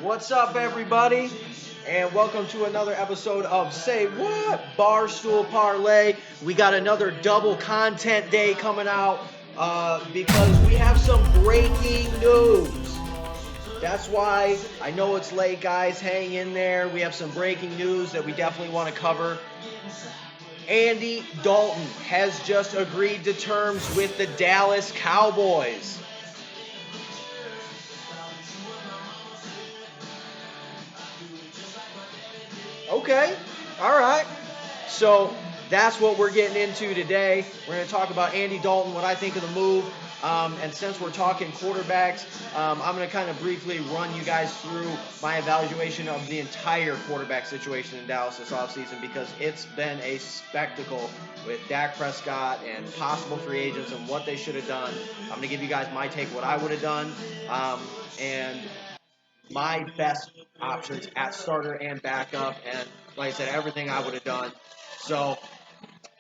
What's up, everybody? And welcome to another episode of Say What? Barstool Parlay. We got another double content day coming out because we have some breaking news. That's why I know it's late, guys. Hang in there. We have some breaking news that we definitely want to cover. Andy Dalton has just agreed to terms with the Dallas Cowboys. Okay, all right. So that's what we're getting into today. We're going to talk about Andy Dalton, what I think of the move. And since we're talking quarterbacks, I'm going to kind of briefly run you guys through my evaluation of the entire quarterback situation in Dallas this offseason because it's been a spectacle with Dak Prescott and possible free agents and what they should have done. I'm going to give you guys my take, what I would have done, and my best options at starter and backup, and like I said, everything I would have done. So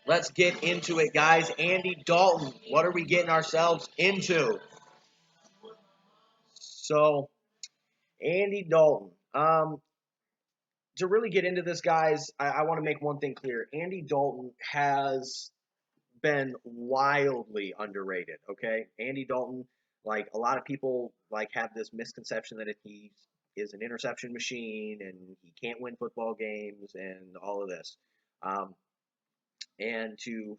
let's get into it, guys. Andy Dalton, what are we getting ourselves into? So, Andy Dalton. To really get into this, guys, I want to make one thing clear. Andy Dalton has been wildly underrated, okay? Andy Dalton, like a lot of people like have this misconception that he is an interception machine and he can't win football games and all of this. And to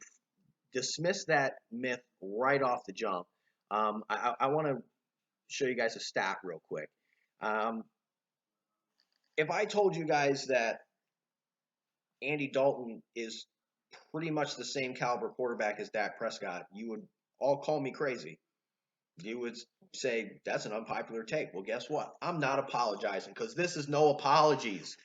dismiss that myth right off the jump, I want to show you guys a stat real quick. If I told you guys that Andy Dalton is pretty much the same caliber quarterback as Dak Prescott, you would all call me crazy. You would say that's an unpopular take. Well, guess what? I'm not apologizing because this is no apologies.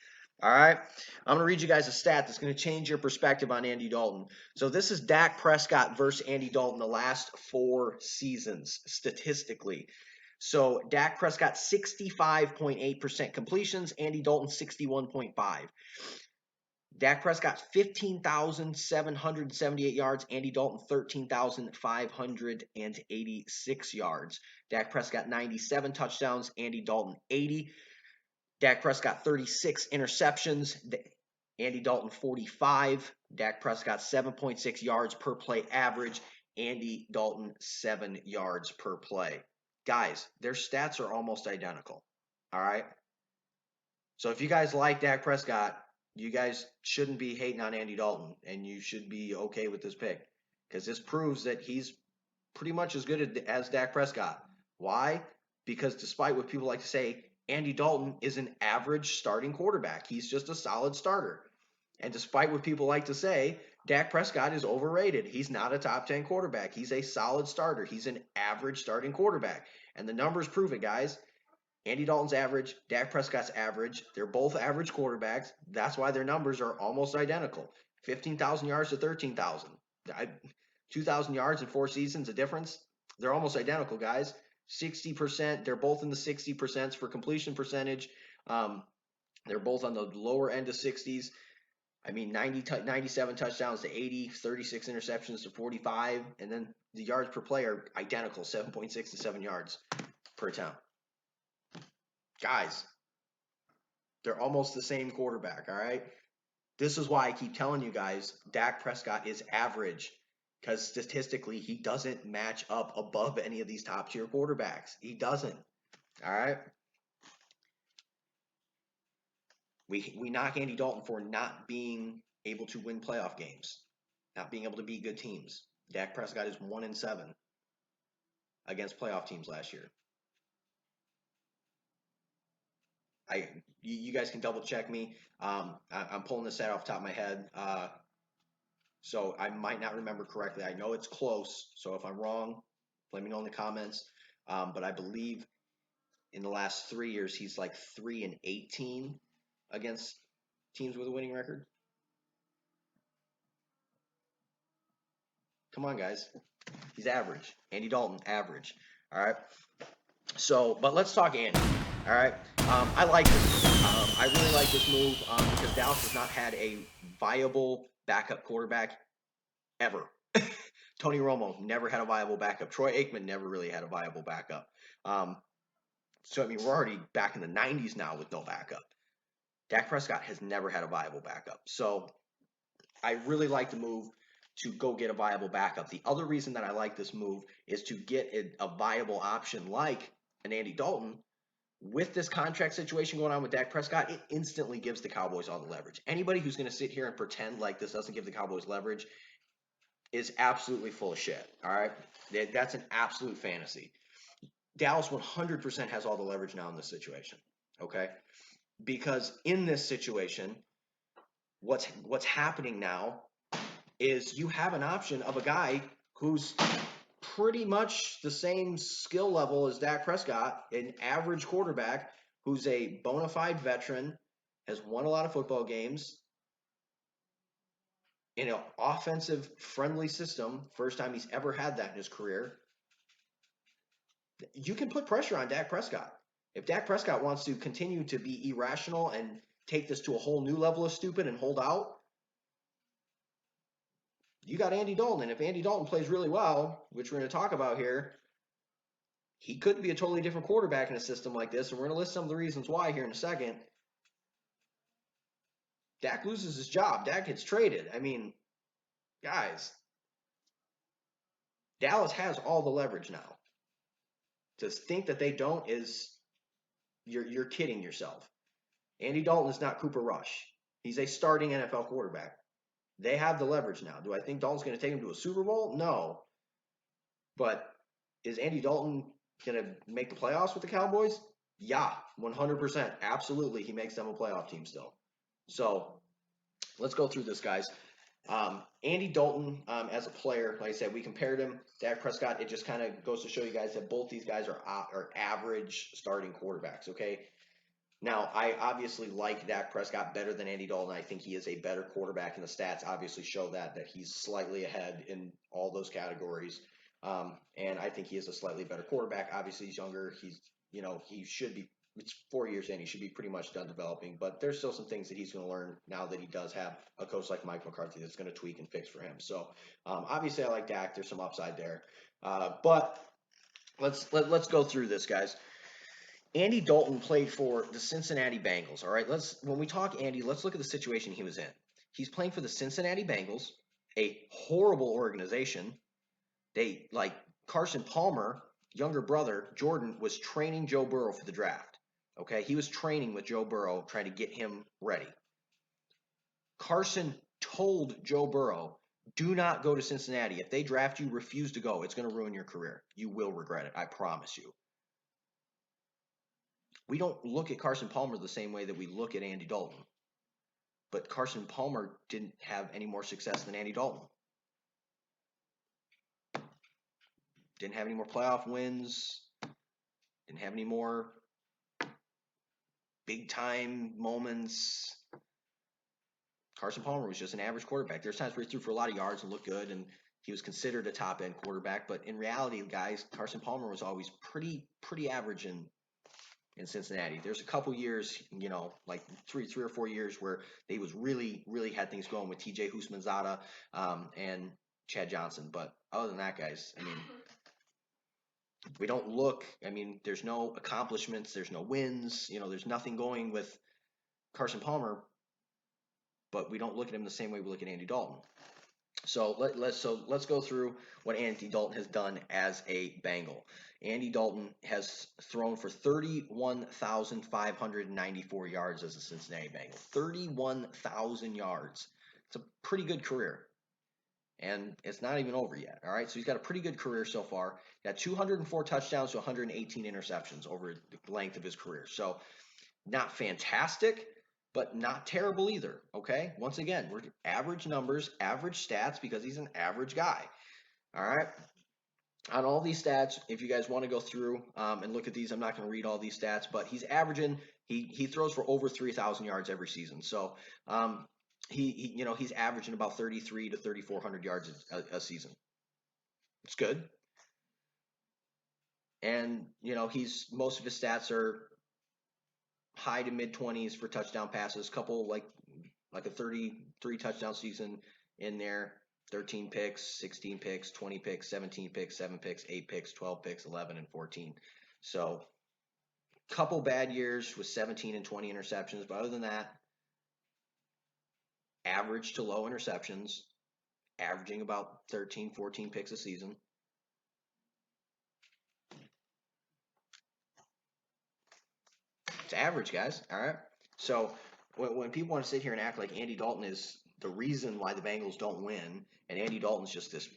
All right. I'm going to read you guys a stat that's going to change your perspective on Andy Dalton. So this is Dak Prescott versus Andy Dalton the last 4 seasons statistically. So Dak Prescott 65.8% completions, Andy Dalton 61.5. Dak Prescott 15,778 yards, Andy Dalton 13,586 yards. Dak Prescott 97 touchdowns, Andy Dalton 80. Dak Prescott 36 interceptions, Andy Dalton 45. Dak Prescott 7.6 yards per play average, Andy Dalton 7 yards per play. Guys, their stats are almost identical. All right. So if you guys like Dak Prescott, you guys shouldn't be hating on Andy Dalton, and you should be okay with this pick because this proves that he's pretty much as good as Dak Prescott. Why? Because despite what people like to say, Andy Dalton is an average starting quarterback. He's just a solid starter. And despite what people like to say, Dak Prescott is overrated. He's not a top 10 quarterback. He's a solid starter. He's an average starting quarterback. And the numbers prove it, guys. Andy Dalton's average, Dak Prescott's average. They're both average quarterbacks. That's why their numbers are almost identical. 15,000 yards to 13,000. 2,000 yards in 4 seasons, a difference. They're almost identical, guys. 60%. They're both in the 60% for completion percentage. They're both on the lower end of 60s. I mean, 97 touchdowns to 80, 36 interceptions to 45, and then the yards per play are identical, 7.6 to 7 yards per attempt. Guys, they're almost the same quarterback, all right? This is why I keep telling you guys Dak Prescott is average because statistically he doesn't match up above any of these top-tier quarterbacks. He doesn't, all right? We knock Andy Dalton for not being able to win playoff games, not being able to beat good teams. Dak Prescott is 1-7 against playoff teams last year. You guys can double check me. I'm pulling this out off the top of my head, so I might not remember correctly. I know it's close, so if I'm wrong, let me know in the comments. But I believe in the last 3 years he's like 3-18 against teams with a winning record. Come on, guys. He's average. Andy Dalton, average. All right. So, but let's talk Andy. All right. I like this. I really like this move because Dallas has not had a viable backup quarterback ever. Tony Romo never had a viable backup. Troy Aikman never really had a viable backup. So, I mean, we're already back in the 90s now with no backup. Dak Prescott has never had a viable backup. So, I really like the move to go get a viable backup. The other reason that I like this move is to get a viable option like an Andy Dalton. With this contract situation going on with Dak Prescott, it instantly gives the Cowboys all the leverage. Anybody who's going to sit here and pretend like this doesn't give the Cowboys leverage is absolutely full of shit. All right. That's an absolute fantasy. Dallas 100% has all the leverage now in this situation. Okay. Because in this situation, what's happening now is you have an option of a guy who's pretty much the same skill level as Dak Prescott, an average quarterback who's a bona fide veteran, has won a lot of football games in an offensive friendly system. First time he's ever had that in his career. You can put pressure on Dak Prescott. If Dak Prescott wants to continue to be irrational and take this to a whole new level of stupid and hold out, you got Andy Dalton. And if Andy Dalton plays really well, which we're going to talk about here, he could be a totally different quarterback in a system like this. And we're going to list some of the reasons why here in a second. Dak loses his job. Dak gets traded. I mean, guys, Dallas has all the leverage now. To think that they don't is you're kidding yourself. Andy Dalton is not Cooper Rush. He's a starting NFL quarterback. They have the leverage now. Do I think Dalton's going to take him to a Super Bowl? No. But is Andy Dalton going to make the playoffs with the Cowboys? Yeah, 100%. Absolutely. He makes them a playoff team still. So let's go through this, guys. Andy Dalton, as a player, like I said, we compared him to Dak Prescott. It just kind of goes to show you guys that both these guys are average starting quarterbacks, okay? Now, I obviously like Dak Prescott better than Andy Dalton. I think he is a better quarterback, and the stats obviously show that he's slightly ahead in all those categories. And I think he is a slightly better quarterback. Obviously, he's younger. He should be. It's 4 years in. He should be pretty much done developing. But there's still some things that he's going to learn now that he does have a coach like Mike McCarthy that's going to tweak and fix for him. So obviously, I like Dak. There's some upside there. But let's go through this, guys. Andy Dalton played for the Cincinnati Bengals. All right, when we talk Andy, let's look at the situation he was in. He's playing for the Cincinnati Bengals, a horrible organization. They like Carson Palmer, younger brother Jordan, was training Joe Burrow for the draft. Okay, he was training with Joe Burrow, trying to get him ready. Carson told Joe Burrow, "Do not go to Cincinnati. If they draft you, refuse to go. It's going to ruin your career. You will regret it. I promise you." We don't look at Carson Palmer the same way that we look at Andy Dalton. But Carson Palmer didn't have any more success than Andy Dalton. Didn't have any more playoff wins. Didn't have any more big time moments. Carson Palmer was just an average quarterback. There's times where he threw for a lot of yards and looked good, and he was considered a top end quarterback. But in reality, guys, Carson Palmer was always pretty average in Cincinnati. There's a couple years, like three or 4 years where they was really had things going with TJ Houshmandzadeh and Chad Johnson. But other than that, guys, I mean, we don't look. I mean, there's no accomplishments, there's no wins. There's nothing going with Carson Palmer. But we don't look at him the same way we look at Andy Dalton. So let's go through what Andy Dalton has done as a Bengal. Andy Dalton has thrown for 31,594 yards as a Cincinnati Bengal. 31,000 yards. It's a pretty good career. And it's not even over yet. All right. So he's got a pretty good career so far. Got 204 touchdowns to 118 interceptions over the length of his career. So not fantastic, but not terrible either, okay? Once again, we're average numbers, average stats, because he's an average guy, all right? On all these stats, if you guys want to go through and look at these, I'm not going to read all these stats, but he's averaging, he throws for over 3,000 yards every season. So he's averaging about 3,300 to 3,400 yards a season. It's good. And, most of his stats are high to mid 20s for touchdown passes, couple like a 33 touchdown season in there, 13 picks, 16 picks, 20 picks, 17 picks, 7 picks, 8 picks, 12 picks, 11 and 14. So Couple bad years with 17 and 20 interceptions, but other than that, average to low interceptions, averaging about 13, 14 picks a season. It's average, guys. All right. So when people want to sit here and act like Andy Dalton is the reason why the Bengals don't win, and Andy Dalton's just this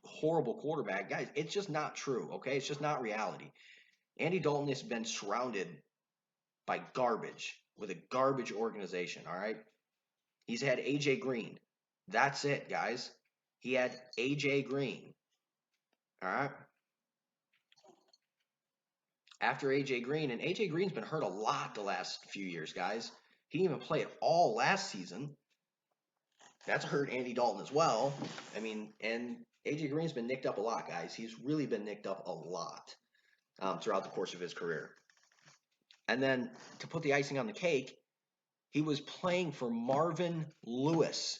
horrible quarterback, guys, it's just not true. Okay, it's just not reality. Andy Dalton has been surrounded by garbage with a garbage organization. All right. He's had AJ Green. That's it, guys. He had AJ Green. All right. After AJ Green, and AJ Green's been hurt a lot the last few years, guys. He didn't even play at all last season. That's hurt Andy Dalton as well. I mean, and AJ Green's been nicked up a lot, guys. He's really been nicked up a lot throughout the course of his career. And then to put the icing on the cake, he was playing for Marvin Lewis,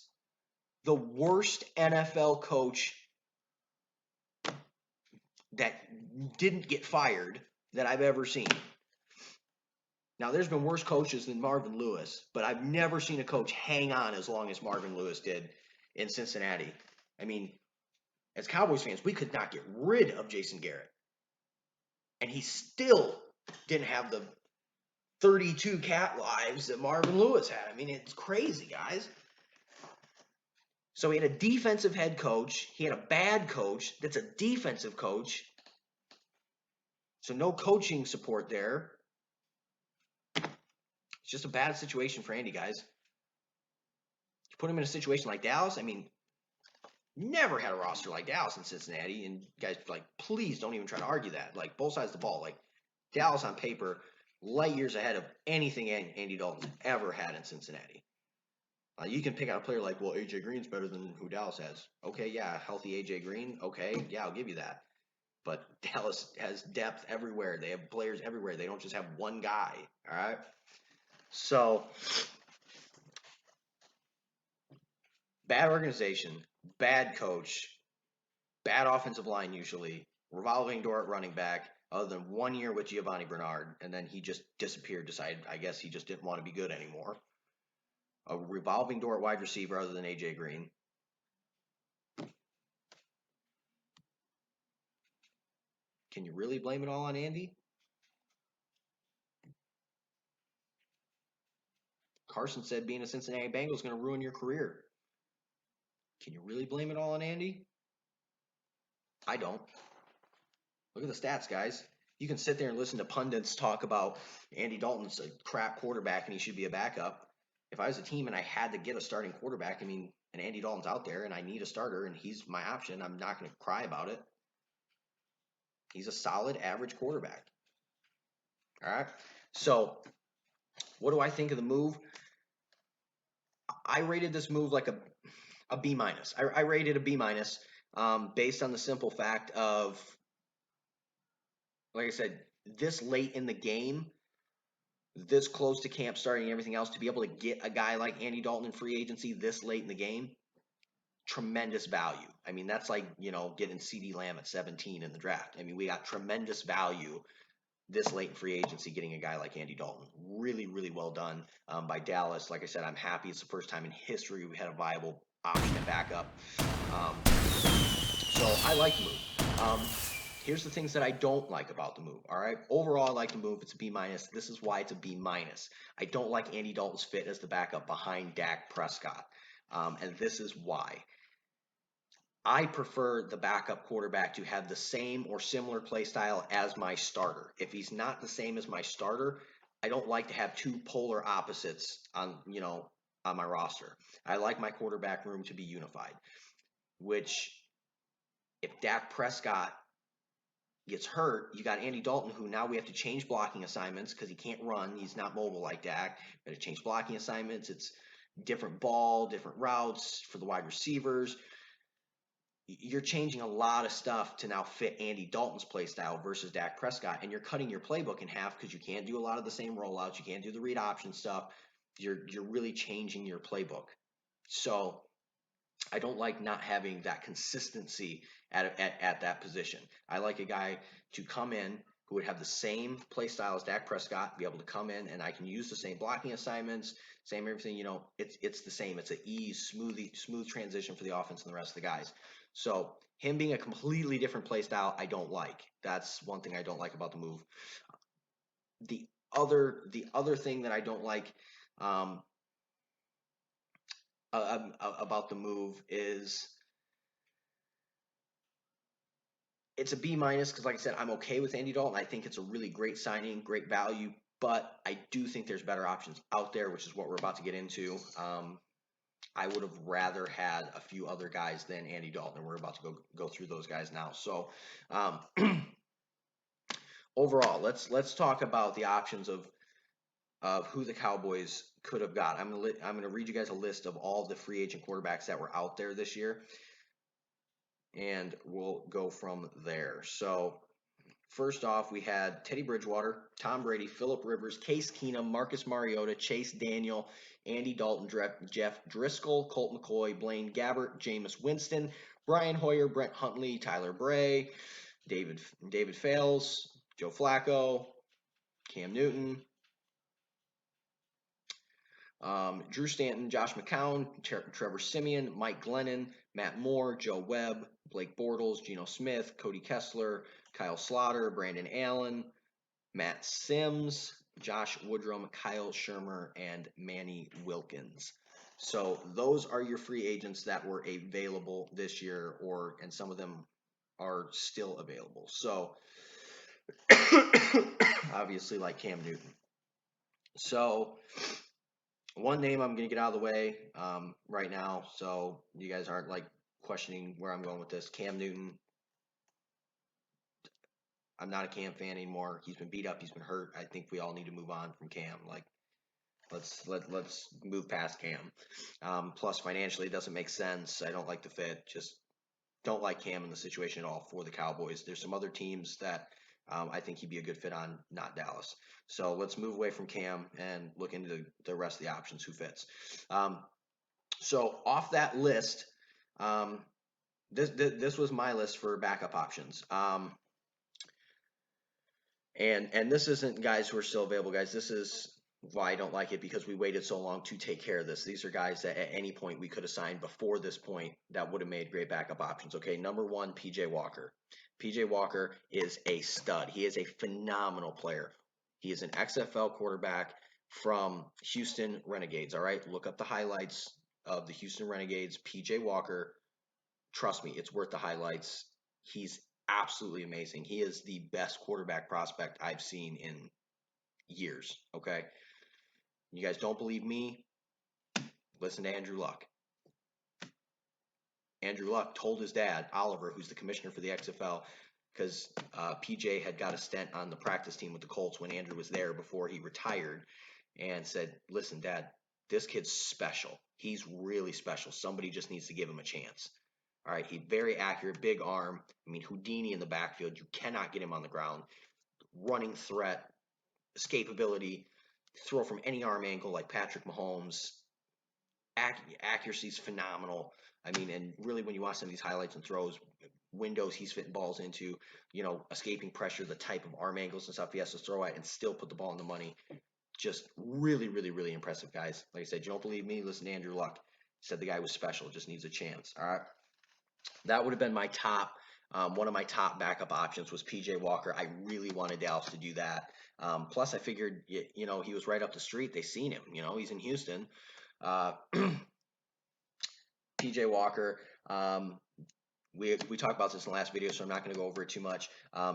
the worst NFL coach that didn't get fired that I've ever seen. Now, there's been worse coaches than Marvin Lewis, but I've never seen a coach hang on as long as Marvin Lewis did in Cincinnati. I mean, as Cowboys fans, we could not get rid of Jason Garrett. And he still didn't have the 32 cat lives that Marvin Lewis had. I mean, it's crazy, guys. So he had a defensive head coach. He had a bad coach that's a defensive coach. So no coaching support there. It's just a bad situation for Andy, guys. You put him in a situation like Dallas, I mean, never had a roster like Dallas in Cincinnati. And guys, like, please don't even try to argue that. Like, both sides of the ball. Like, Dallas on paper, light years ahead of anything Andy Dalton ever had in Cincinnati. You can pick out a player like, well, AJ Green's better than who Dallas has. Okay, yeah, healthy AJ Green. Okay, yeah, I'll give you that. But Dallas has depth everywhere. They have players everywhere. They don't just have one guy. All right. So, bad organization, bad coach, bad offensive line usually, revolving door at running back, other than 1 year with Giovanni Bernard, and then he just disappeared, decided, I guess he just didn't want to be good anymore. A revolving door at wide receiver other than AJ Green. Can you really blame it all on Andy? Carson said being a Cincinnati Bengal is going to ruin your career. Can you really blame it all on Andy? I don't. Look at the stats, guys. You can sit there and listen to pundits talk about Andy Dalton's a crap quarterback and he should be a backup. If I was a team and I had to get a starting quarterback, I mean, and Andy Dalton's out there and I need a starter and he's my option, I'm not going to cry about it. He's a solid average quarterback. All right. So, what do I think of the move? I rated this move like a B minus. I rated a B minus based on the simple fact of, like I said, this late in the game, this close to camp starting everything else, to be able to get a guy like Andy Dalton in free agency this late in the game, tremendous value. I mean, that's like, getting CD Lamb at 17 in the draft. I mean, we got tremendous value this late in free agency getting a guy like Andy Dalton. Really, really well done by Dallas. Like I said, I'm happy. It's the first time in history we had a viable option at backup. So I like the move. Here's the things that I don't like about the move. All right. Overall, I like the move. It's a B minus. This is why it's a B minus. I don't like Andy Dalton's fit as the backup behind Dak Prescott. And this is why. I prefer the backup quarterback to have the same or similar play style as my starter. If he's not the same as my starter, I don't like to have two polar opposites on my roster. I like my quarterback room to be unified, which if Dak Prescott gets hurt, you got Andy Dalton, who now we have to change blocking assignments because he can't run. He's not mobile like Dak. We have to change blocking assignments. It's different ball, different routes for the wide receivers. You're changing a lot of stuff to now fit Andy Dalton's play style versus Dak Prescott, and you're cutting your playbook in half because you can't do a lot of the same rollouts. You can't do the read option stuff. You're really changing your playbook. So I don't like not having that consistency at that position. I like a guy to come in, who would have the same play style as Dak Prescott, be able to come in and I can use the same blocking assignments, same everything. It's the same. It's an smooth transition for the offense and the rest of the guys. So him being a completely different play style, I don't like. That's one thing I don't like about the move. The other thing that I don't like um, about the move is it's a B minus because, like I said, I'm okay with Andy Dalton. I think it's a really great signing, great value, but I do think there's better options out there, which is what we're about to get into. I would have rather had a few other guys than Andy Dalton, and we're about to go through those guys now. So, overall, let's talk about the options of who the Cowboys could have got. I'm gonna read you guys a list of all the free agent quarterbacks that were out there this year, and we'll go from there. So first off, we had Teddy Bridgewater, Tom Brady, Phillip Rivers, Case Keenum, Marcus Mariota, Chase Daniel, Andy Dalton, Jeff Driscoll, Colt McCoy, Blaine Gabbert, Jameis Winston, Brian Hoyer, Brett Huntley, Tyler Bray, David Fales, Joe Flacco, Cam Newton, Drew Stanton, Josh McCown, Trevor Siemian, Mike Glennon, Matt Moore, Joe Webb, Blake Bortles, Geno Smith, Cody Kessler, Kyle Slaughter, Brandon Allen, Matt Sims, Josh Woodrum, Kyle Shermer, and Manny Wilkins. So those are your free agents that were available this year, and some of them are still available. So obviously like Cam Newton. So one name I'm going to get out of the way right now, so you guys aren't like questioning where I'm going with this. Cam Newton. I'm not a Cam fan anymore. He's been beat up. He's been hurt. I think we all need to move on from Cam. Like, let's move past Cam. Plus, financially, it doesn't make sense. I don't like the fit. Just don't like Cam in the situation at all for the Cowboys. There's some other teams that I think he'd be a good fit on, not Dallas. So let's move away from Cam and look into the rest of the options, who fits. So off that list, this was my list for backup options. And this isn't guys who are still available, guys. This is why I don't like it, because we waited so long to take care of this. These are guys that at any point we could have signed before this point that would have made great backup options. Okay, number one, PJ Walker. PJ Walker is a stud. He is a phenomenal player. He is an XFL quarterback from Houston Renegades. All right, look up the highlights of the Houston Renegades. PJ Walker, trust me, it's worth the highlights. He's absolutely amazing. He is the best quarterback prospect I've seen in years. Okay. You guys don't believe me? Listen to Andrew Luck. Andrew Luck told his dad, Oliver, who's the commissioner for the XFL, because PJ had got a stint on the practice team with the Colts when Andrew was there before he retired, and said, listen, Dad, this kid's special. He's really special. Somebody just needs to give him a chance. All right, he's very accurate, big arm. I mean, Houdini in the backfield. You cannot get him on the ground. Running threat, escapability, throw from any arm angle like Patrick Mahomes. Accuracy is phenomenal. I mean, and really when you watch some of these highlights and throws, windows he's fitting balls into, escaping pressure, the type of arm angles and stuff he has to throw at and still put the ball in the money. Just really, really, really impressive, guys. Like I said, you don't believe me? Listen to Andrew Luck. He said the guy was special, just needs a chance. All right. That would have been my top. One of my top backup options was PJ Walker. I really wanted Dallas to do that. Plus, I figured, he was right up the street. They seen him. He's in Houston. PJ Walker. We talked about this in the last video, so I'm not going to go over it too much.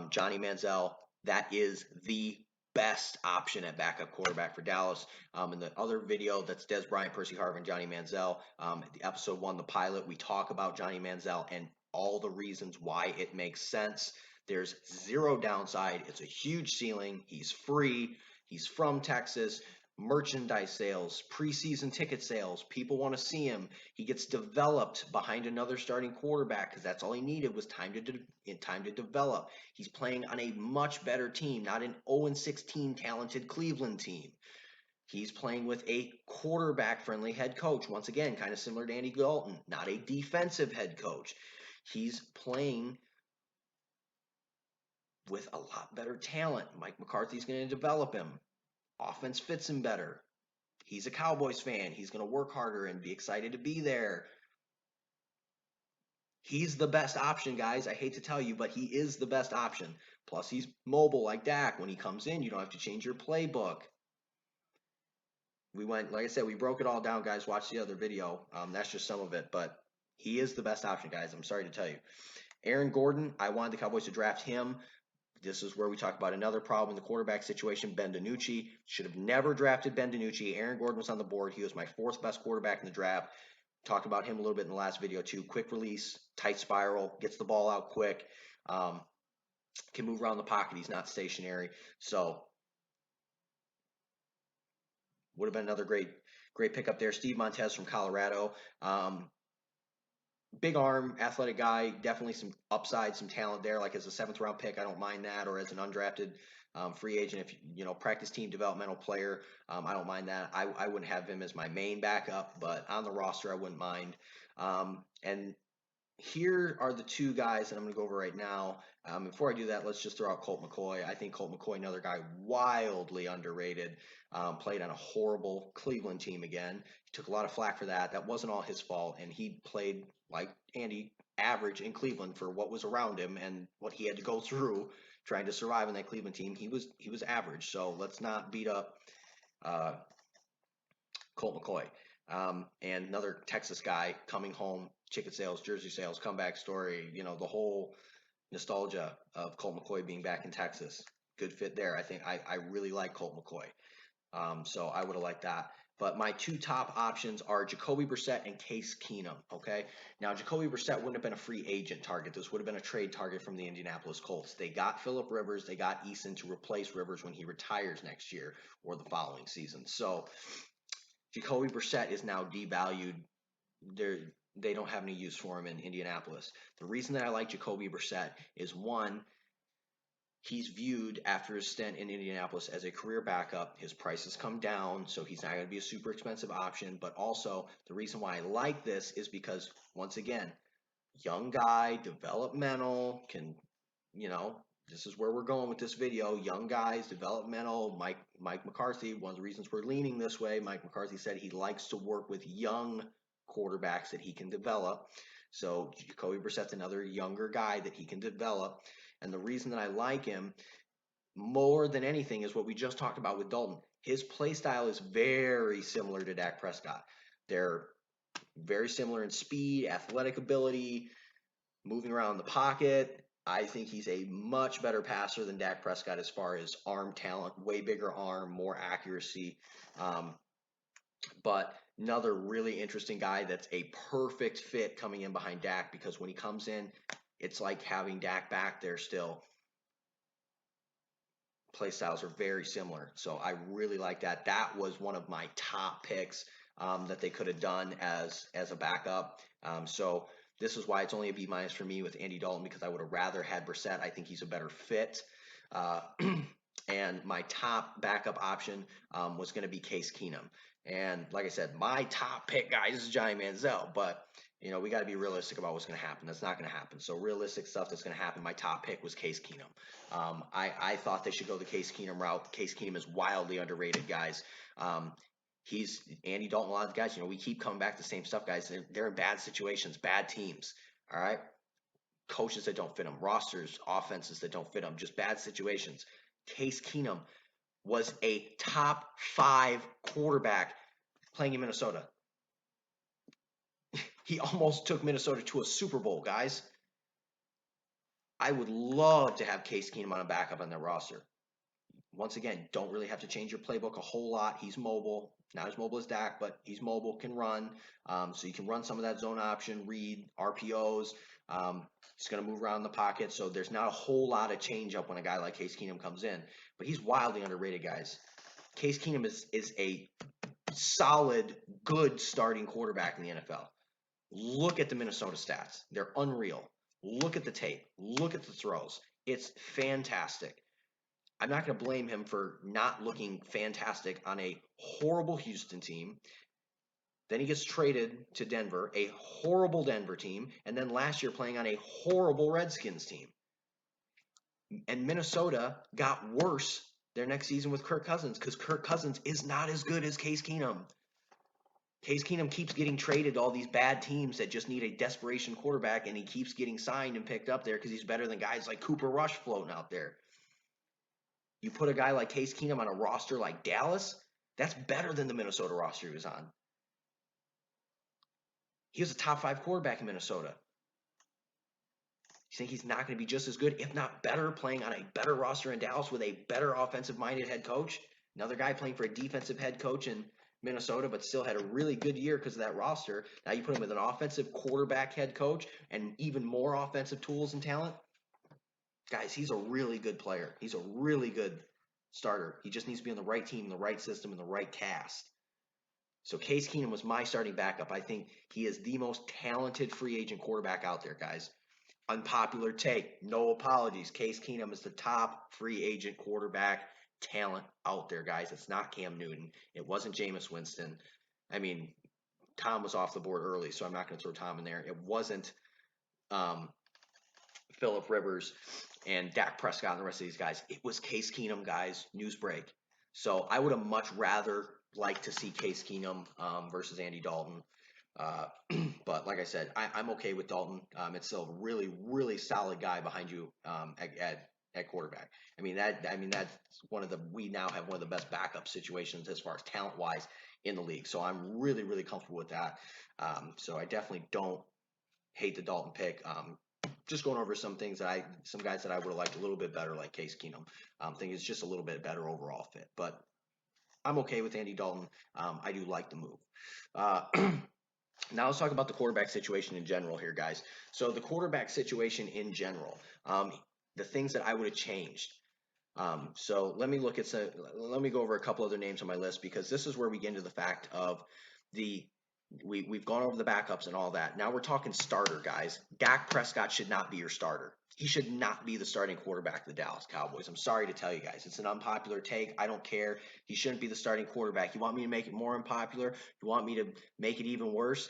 Johnny Manziel. That is the best option at backup quarterback for Dallas. In the other video, that's Dez Bryant, Percy Harvin, Johnny Manziel. The episode 1, the pilot, we talk about Johnny Manziel and all the reasons why it makes sense. There's zero downside. It's a huge ceiling. He's free. He's from Texas. Merchandise sales, preseason ticket sales. People want to see him. He gets developed behind another starting quarterback because that's all he needed was time to develop. He's playing on a much better team, not an 0-16 talented Cleveland team. He's playing with a quarterback-friendly head coach. Once again, kind of similar to Andy Dalton, not a defensive head coach. He's playing with a lot better talent. Mike McCarthy's going to develop him. Offense fits him better. He's a Cowboys fan. He's going to work harder and be excited to be there. He's the best option, guys. I hate to tell you, but he is the best option. Plus, he's mobile like Dak. When he comes in, you don't have to change your playbook. We went, like I said, we broke it all down, guys. Watch the other video. That's just some of it, but he is the best option, guys. I'm sorry to tell you. Aaron Gordon, I wanted the Cowboys to draft him. This is where we talk about another problem in the quarterback situation. Ben DiNucci should have never drafted Ben DiNucci. Aaron Gordon was on the board. He was my fourth best quarterback in the draft. Talked about him a little bit in the last video too. Quick release, tight spiral, gets the ball out quick, can move around the pocket. He's not stationary. So would have been another great pickup there. Steve Montez from Colorado. Big arm, athletic guy, definitely some upside, some talent there. Like as a 7th round pick, I don't mind that, or as an undrafted free agent, if you know, practice team developmental player, I don't mind that. I wouldn't have him as my main backup, but on the roster, I wouldn't mind. And here are the two guys that I'm going to go over right now. Before I do that, let's just throw out Colt McCoy. I think Colt McCoy, another guy wildly underrated, played on a horrible Cleveland team again. He took a lot of flack for that. That wasn't all his fault, and he played like Andy, average in Cleveland for what was around him and what he had to go through trying to survive in that Cleveland team. He was average, so let's not beat up Colt McCoy. And another Texas guy coming home, ticket sales, jersey sales, comeback story, you know, the whole nostalgia of Colt McCoy being back in Texas. Good fit there. I think I really like Colt McCoy. So I would have liked that. But my two top options are Jacoby Brissett and Case Keenum. Okay. Now, Jacoby Brissett wouldn't have been a free agent target. This would have been a trade target from the Indianapolis Colts. They got Phillip Rivers. They got Eason to replace Rivers when he retires next year or the following season. So Jacoby Brissett is now devalued. They don't have any use for him in Indianapolis. The reason that I like Jacoby Brissett is, one, he's viewed after his stint in Indianapolis as a career backup. His price has come down, so he's not going to be a super expensive option. But also, the reason why I like this is because, once again, young guy, developmental, can, you know, this is where we're going with this video. Young guys, developmental. Mike McCarthy, one of the reasons we're leaning this way, Mike McCarthy said he likes to work with young quarterbacks that he can develop. So Jacoby Brissett's another younger guy that he can develop. And the reason that I like him more than anything is what we just talked about with Dalton. His play style is very similar to Dak Prescott. They're very similar in speed, athletic ability, moving around the pocket. I think he's a much better passer than Dak Prescott as far as arm talent, way bigger arm, more accuracy. But another really interesting guy that's a perfect fit coming in behind Dak, because when he comes in, it's like having Dak back there still. Play styles are very similar. So I really like that. That was one of my top picks that they could have done as a backup. So this is why it's only a B- for me with Andy Dalton, because I would have rather had Brissett. I think he's a better fit. And my top backup option was going to be Case Keenum. And like I said, my top pick, guys, is Johnny Manziel. But, you know, we got to be realistic about what's going to happen. That's not going to happen. So realistic stuff that's going to happen, my top pick was Case Keenum. I thought they should go the Case Keenum route. Case Keenum is wildly underrated, guys. He's Andy Dalton, a lot of the guys, you know, we keep coming back to the same stuff, guys. They're in bad situations, bad teams. All right. Coaches that don't fit them, rosters, offenses that don't fit them, just bad situations. Case Keenum was a top 5 quarterback playing in Minnesota. He almost took Minnesota to a Super Bowl, guys. I would love to have Case Keenum on a backup on their roster. Once again, don't really have to change your playbook a whole lot. He's mobile, not as mobile as Dak, but he's mobile, can run. So you can run some of that zone option, read RPOs. He's going to move around the pocket. So there's not a whole lot of change up when a guy like Case Keenum comes in. But he's wildly underrated, guys. Case Keenum is a solid, good starting quarterback in the NFL. Look at the Minnesota stats. They're unreal. Look at the tape. Look at the throws. It's fantastic. I'm not going to blame him for not looking fantastic on a horrible Houston team. Then he gets traded to Denver, a horrible Denver team, and then last year playing on a horrible Redskins team. And Minnesota got worse their next season with Kirk Cousins because Kirk Cousins is not as good as Case Keenum. Case Keenum keeps getting traded to all these bad teams that just need a desperation quarterback, and he keeps getting signed and picked up there because he's better than guys like Cooper Rush floating out there. You put a guy like Case Keenum on a roster like Dallas, that's better than the Minnesota roster he was on. He was a top 5 quarterback in Minnesota. You think he's not going to be just as good, if not better, playing on a better roster in Dallas with a better offensive-minded head coach? Another guy playing for a defensive head coach in Minnesota, but still had a really good year because of that roster. Now you put him with an offensive quarterback head coach and even more offensive tools and talent. Guys, he's a really good player. He's a really good starter. He just needs to be on the right team, the right system, and the right cast. So Case Keenum was my starting backup. I think he is the most talented free agent quarterback out there, guys. Unpopular take, no apologies. Case Keenum is the top free agent quarterback talent out there, guys. It's not Cam Newton. It wasn't Jameis Winston. I mean, Tom was off the board early, so I'm not going to throw Tom in there. It wasn't Phillip Rivers and Dak Prescott and the rest of these guys. It was Case Keenum, guys. News break. So I would have much rather liked to see Case Keenum versus Andy Dalton. But like I said, I'm okay with Dalton. It's still a really, really solid guy behind you at quarterback. I mean that's we now have one of the best backup situations as far as talent wise in the league. So I'm really, really comfortable with that. So I definitely don't hate the Dalton pick. Just going over some guys that I would have liked a little bit better, like Case Keenum. I think it's just a little bit better overall fit. But I'm okay with Andy Dalton. I do like the move. Now let's talk about the quarterback situation in general here, guys. So the quarterback situation in general, the things that I would have changed. So let me go over a couple other names on my list because this is where we get into the fact of we've gone over the backups and all that. Now we're talking starter, guys. Dak Prescott should not be your starter. He should not be the starting quarterback of the Dallas Cowboys. I'm sorry to tell you guys. It's an unpopular take. I don't care. He shouldn't be the starting quarterback. You want me to make it more unpopular? You want me to make it even worse?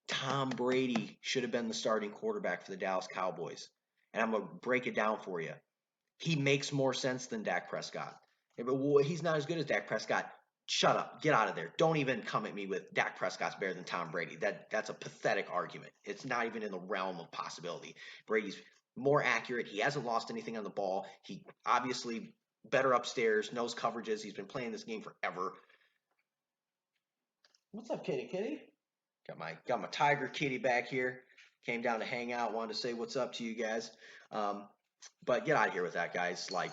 Tom Brady should have been the starting quarterback for the Dallas Cowboys. And I'm going to break it down for you. He makes more sense than Dak Prescott. He's not as good as Dak Prescott. Shut up. Get out of there. Don't even come at me with Dak Prescott's better than Tom Brady. That's a pathetic argument. It's not even in the realm of possibility. Brady's more accurate. He hasn't lost anything on the ball. He obviously better upstairs, knows coverages. He's been playing this game forever. What's up, kitty? Got my tiger kitty back here. Came down to hang out. Wanted to say what's up to you guys. But get out of here with that, guys. Like,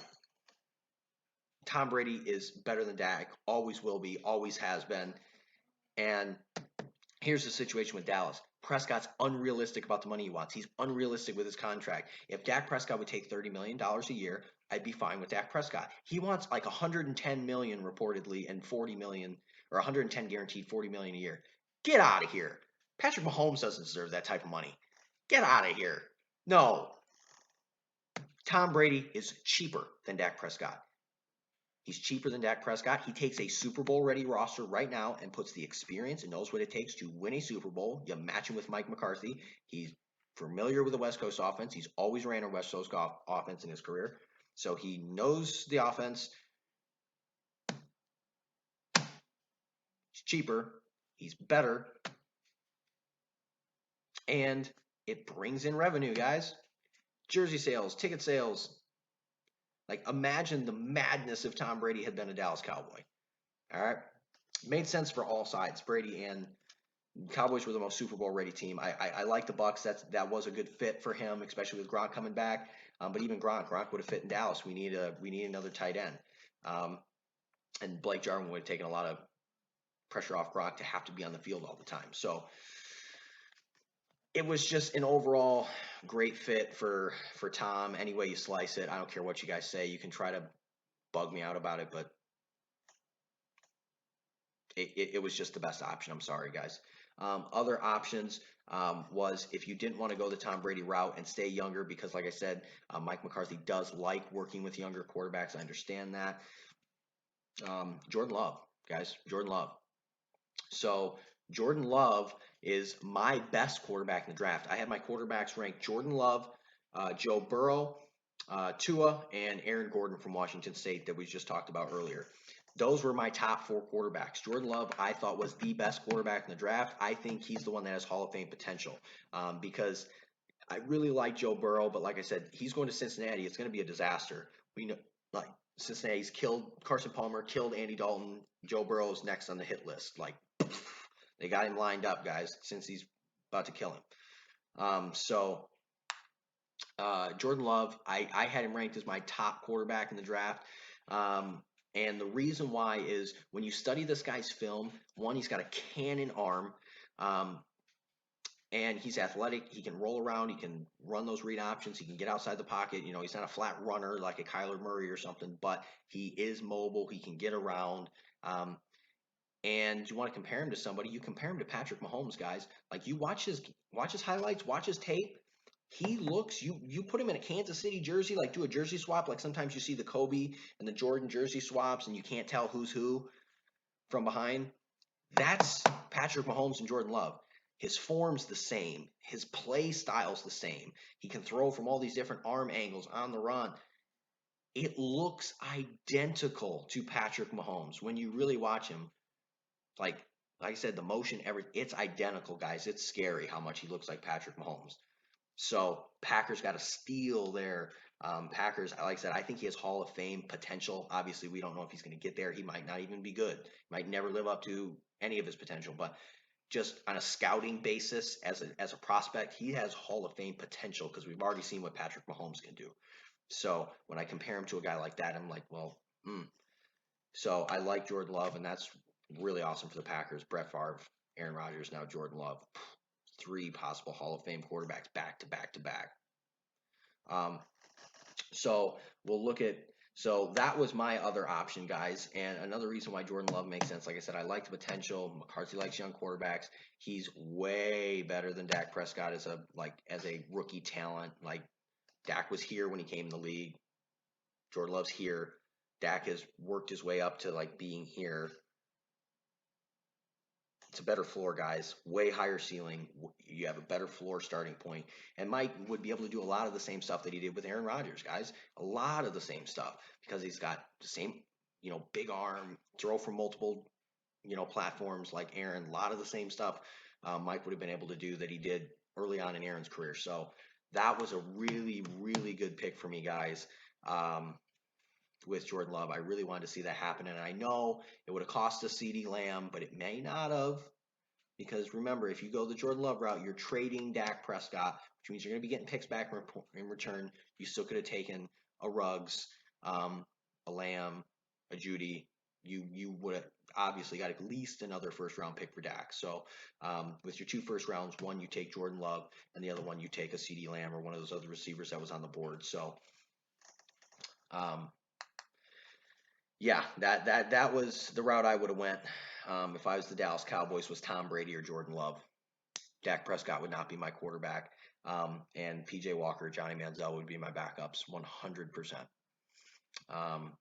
Tom Brady is better than Dak. Always will be. Always has been. And here's the situation with Dallas. Prescott's unrealistic about the money he wants. He's unrealistic with his contract. If Dak Prescott would take $30 million a year, I'd be fine with Dak Prescott. He wants like $110 million reportedly and $40 million, or 110 guaranteed, $40 million a year. Get out of here. Patrick Mahomes doesn't deserve that type of money. Get out of here. No. Tom Brady is cheaper than Dak Prescott. He's cheaper than Dak Prescott. He takes a Super Bowl ready roster right now and puts the experience and knows what it takes to win a Super Bowl. You match him with Mike McCarthy. He's familiar with the West Coast offense. He's always ran a West Coast offense in his career. So he knows the offense. He's cheaper. He's better. And it brings in revenue, guys. Jersey sales, ticket sales. Like, imagine the madness if Tom Brady had been a Dallas Cowboy. All right. Made sense for all sides. Brady and Cowboys were the most Super Bowl ready team. I like the Bucks. That was a good fit for him, especially with Gronk coming back. But even Gronk would have fit in Dallas. We need another tight end. And Blake Jarwin would have taken a lot of pressure off Gronk to have to be on the field all the time. So it was just an overall great fit for Tom. Any way you slice it, I don't care what you guys say. You can try to bug me out about it, but it was just the best option. I'm sorry, guys. Other options was if you didn't want to go the Tom Brady route and stay younger, because like I said, Mike McCarthy does like working with younger quarterbacks. I understand that. Jordan Love, guys, Jordan Love. So Jordan Love is my best quarterback in the draft. I had my quarterbacks ranked Jordan Love, Joe Burrow, Tua and Aaron Gordon from Washington State that we just talked about earlier. Those were my top 4 quarterbacks. Jordan Love, I thought, was the best quarterback in the draft. I think he's the one that has Hall of Fame potential because I really like Joe Burrow, but like I said, he's going to Cincinnati. It's going to be a disaster. We know, like Cincinnati's killed Carson Palmer, killed Andy Dalton. Joe Burrow's next on the hit list. Like they got him lined up, guys, since he's about to kill him. Jordan Love, I had him ranked as my top quarterback in the draft. And the reason why is when you study this guy's film, one, he's got a cannon arm. Um, and he's athletic. He can roll around. He can run those read options. He can get outside the pocket. You know, he's not a flat runner like a Kyler Murray or something, but he is mobile. He can get around. And you want to compare him to somebody, you compare him to Patrick Mahomes, guys. Like you watch his highlights, watch his tape. He looks you put him in a Kansas City jersey, like do a jersey swap. Like sometimes you see the Kobe and the Jordan jersey swaps, and you can't tell who's who from behind. That's Patrick Mahomes and Jordan Love. His form's the same. His play style's the same. He can throw from all these different arm angles on the run. It looks identical to Patrick Mahomes when you really watch him. Like I said, the motion, it's identical, guys. It's scary how much he looks like Patrick Mahomes. So Packers got to steal there. Packers, like I said, I think he has Hall of Fame potential. Obviously, we don't know if he's going to get there. He might not even be good. He might never live up to any of his potential. But just on a scouting basis, as a prospect, he has Hall of Fame potential because we've already seen what Patrick Mahomes can do. So when I compare him to a guy like that, I'm like, well, So I like Jordan Love, and that's really awesome for the Packers. Brett Favre, Aaron Rodgers, now Jordan Love. 3 possible Hall of Fame quarterbacks back to back to back. So we'll look at. So that was my other option, guys. And another reason why Jordan Love makes sense, like I said, I like the potential. McCarthy likes young quarterbacks. He's way better than Dak Prescott as a rookie talent. Like Dak was here when he came in the league. Jordan Love's here. Dak has worked his way up to like being here. It's a better floor, guys. Way higher ceiling. You have a better floor starting point. And Mike would be able to do a lot of the same stuff that he did with Aaron Rodgers, guys. A lot of the same stuff because he's got the same, big arm, throw from multiple, platforms like Aaron. A lot of the same stuff Mike would have been able to do that he did early on in Aaron's career. So that was a really, really good pick for me, guys. With Jordan Love. I really wanted to see that happen. And I know it would have cost us CeeDee Lamb, but it may not have. Because remember, if you go the Jordan Love route, you're trading Dak Prescott, which means you're going to be getting picks back in return. You still could have taken a Ruggs, a Lamb, a Judy. You would have obviously got at least another first round pick for Dak. So with your 2 first rounds, one you take Jordan Love, and the other one you take a CeeDee Lamb or one of those other receivers that was on the board. So yeah, that was the route I would have went if I was the Dallas Cowboys. Was Tom Brady or Jordan Love? Dak Prescott would not be my quarterback, and PJ Walker, Johnny Manziel would be my backups 100%. And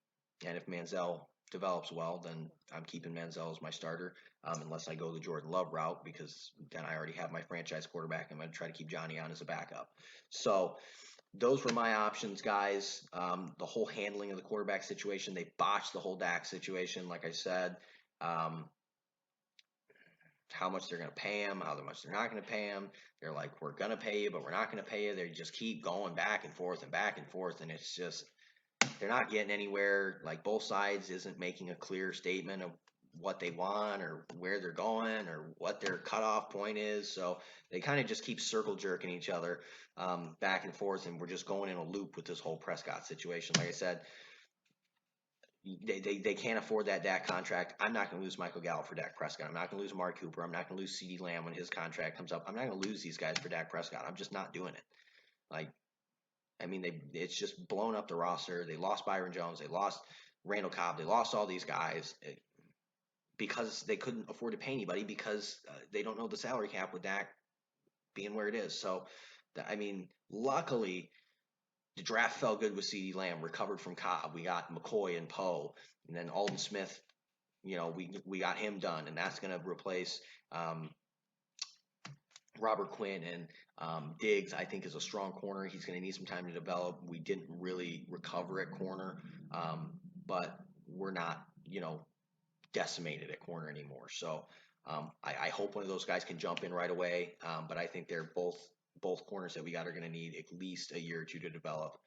if Manziel develops well, then I'm keeping Manziel as my starter, unless I go the Jordan Love route because then I already have my franchise quarterback. I'm going to try to keep Johnny on as a backup. So those were my options, guys. The whole handling of the quarterback situation, they botched the whole Dak situation, like I said. How much they're going to pay him, how much they're not going to pay him. They're like, we're going to pay you, but we're not going to pay you. They just keep going back and forth, and it's just they're not getting anywhere. Like both sides isn't making a clear statement of what they want or where they're going or what their cutoff point is. So they kind of just keep circle jerking each other back and forth, and we're just going in a loop with this whole Prescott situation. Like I said, they can't afford that Dak contract. I'm not going to lose Michael Gallup for Dak Prescott. I'm not going to lose Mark Cooper. I'm not going to lose CeeDee Lamb when his contract comes up. I'm not going to lose these guys for Dak Prescott. I'm just not doing it. Like, I mean, it's just blown up the roster. They lost Byron Jones. They lost Randall Cobb. They lost all these guys because they couldn't afford to pay anybody because they don't know the salary cap with Dak being where it is. So, I mean, luckily – the draft fell good with CeeDee Lamb, recovered from Cobb. We got McCoy and Poe, and then Aldon Smith. We got him done, and that's going to replace Robert Quinn and Diggs, I think, is a strong corner. He's going to need some time to develop. We didn't really recover at corner, but we're not, decimated at corner anymore. So I hope one of those guys can jump in right away. But I think they're both corners that we got are going to need at least a year or two to develop.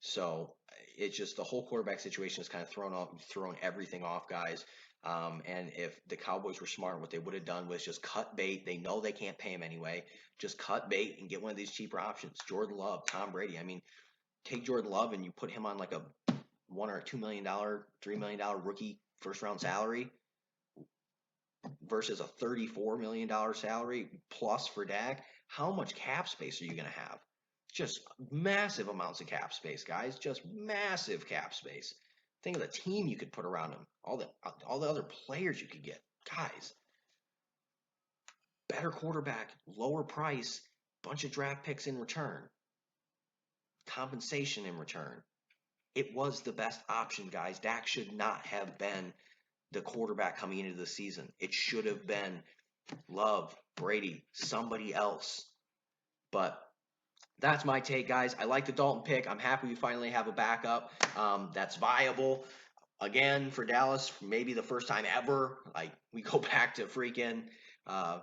So it's just the whole quarterback situation is kind of thrown everything off, guys. And if the Cowboys were smart, what they would have done was just cut bait. They know they can't pay him anyway. Just cut bait and get one of these cheaper options. Jordan Love, Tom Brady. I mean, take Jordan Love and you put him on like a $1 or $2 million, $3 million rookie first round salary versus a $34 million salary plus for Dak. How much cap space are you going to have? Just massive amounts of cap space, guys. Just massive cap space. Think of the team you could put around him. All the other players you could get. Guys, better quarterback, lower price, bunch of draft picks in return, compensation in return. It was the best option, guys. Dak should not have been the quarterback coming into the season. It should have been Love, Brady, somebody else. But that's my take, guys. I like the Dalton pick. I'm happy we finally have a backup that's viable. Again, for Dallas, maybe the first time ever. Like, we go back to freaking, like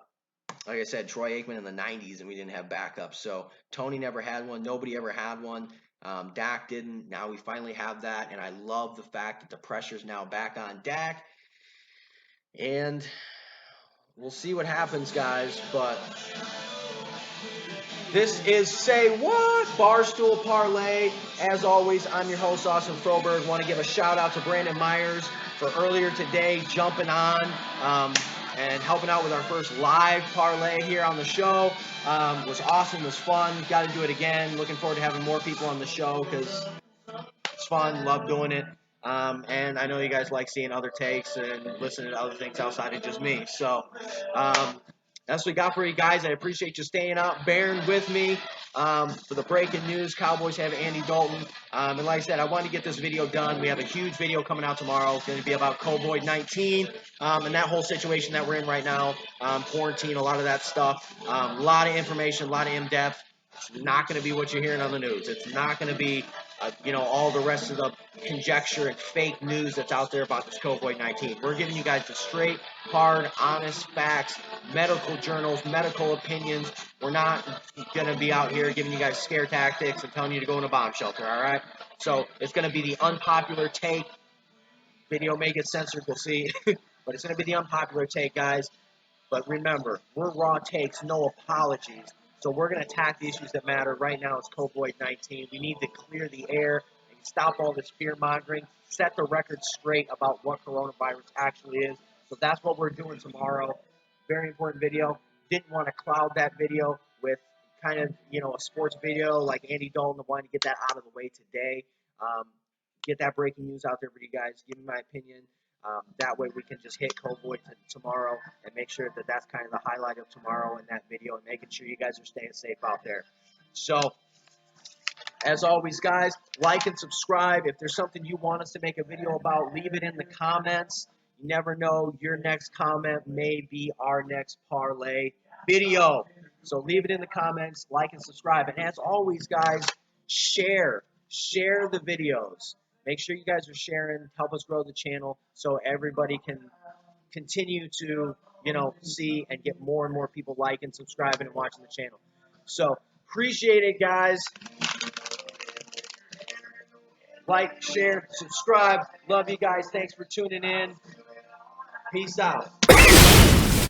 I said, Troy Aikman in the 90s, and we didn't have backups. So Tony never had one. Nobody ever had one. Dak didn't. Now we finally have that, and I love the fact that the pressure's now back on Dak. And we'll see what happens, guys, but this is Say What? Barstool Parlay. As always, I'm your host, Austin Froberg. Want to give a shout out to Brandon Myers for earlier today jumping on and helping out with our first live parlay here on the show. Was awesome, was fun. Got to do it again. Looking forward to having more people on the show because it's fun. Love doing it. And I know you guys like seeing other takes and listening to other things outside of just me. So that's what we got for you guys. I appreciate you staying up, bearing with me for the breaking news. Cowboys have Andy Dalton. And like I said, I wanted to get this video done. We have a huge video coming out tomorrow. It's going to be about COVID-19 and that whole situation that we're in right now. Quarantine, a lot of that stuff. A lot of information, a lot of in-depth. It's not going to be what you're hearing on the news. It's not going to be all the rest of the conjecture and fake news that's out there about this COVID-19. We're giving you guys the straight, hard, honest facts, medical journals, medical opinions. We're not going to be out here giving you guys scare tactics and telling you to go in a bomb shelter, all right? So it's going to be the unpopular take. Video may get censored, we'll see. But it's going to be the unpopular take, guys. But remember, we're raw takes, no apologies. So we're going to attack the issues that matter. Right now it's COVID-19. We need to clear the air and stop all this fear-mongering, set the record straight about what coronavirus actually is. So that's what we're doing tomorrow. Very important video. Didn't want to cloud that video with kind of, a sports video like Andy Dalton. I wanted to get that out of the way today. Get that breaking news out there for you guys. Give me my opinion. That way we can just hit COVID tomorrow and make sure that that's kind of the highlight of tomorrow in that video and making sure you guys are staying safe out there. So, as always, guys, like and subscribe. If there's something you want us to make a video about, leave it in the comments. You never know, your next comment may be our next parlay video. So leave it in the comments, like and subscribe. And as always, guys, share the videos. Make sure you guys are sharing, help us grow the channel so everybody can continue to, see and get more and more people liking, subscribing, and watching the channel. So, appreciate it, guys. Like, share, subscribe. Love you guys. Thanks for tuning in. Peace out.